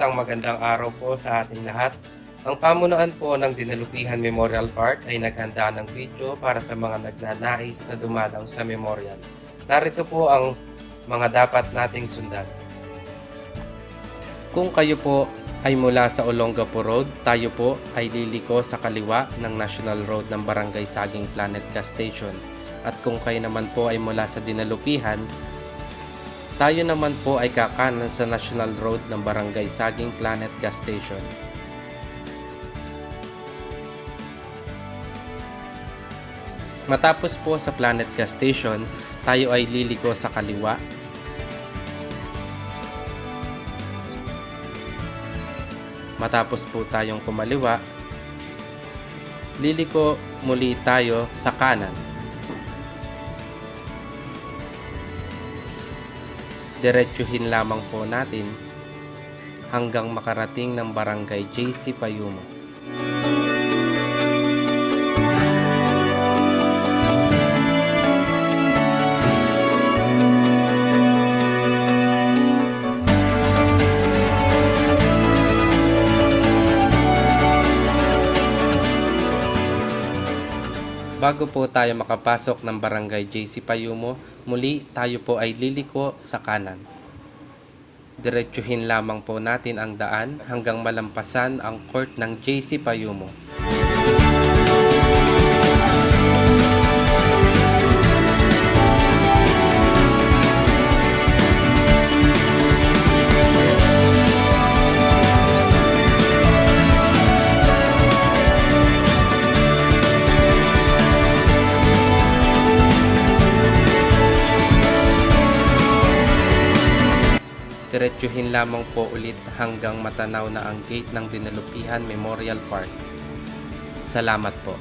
isang magandang araw po sa ating lahat. Ang pamunuan po ng Dinalupihan Memorial Park ay naghanda ng video para sa mga nagnanais na dumalaw sa memorial. Narito po ang mga dapat nating sundan. Kung kayo po ay mula sa Olongapo Road, tayo po ay liliko sa kaliwa ng National Road ng Barangay Saging Planet Gas Station. At kung kayo naman po ay mula sa Dinalupihan, tayo naman po ay kakanan sa National Road ng Barangay Saging Planet Gas Station. Matapos po sa Planet Gas Station, tayo ay liliko sa kaliwa. Matapos po tayong kumaliwa, liliko muli tayo sa kanan. Diretsuhin lamang po natin hanggang makarating ng Barangay JC Payumo. Bago po tayo makapasok ng Barangay JC Payumo, muli tayo po ay liliko sa kanan. Diretsuhin lamang po natin ang daan hanggang malampasan ang court ng JC Payumo. Diretsuhin lamang po ulit hanggang matanaw na ang gate ng Dinalupihan Memorial Park. Salamat po.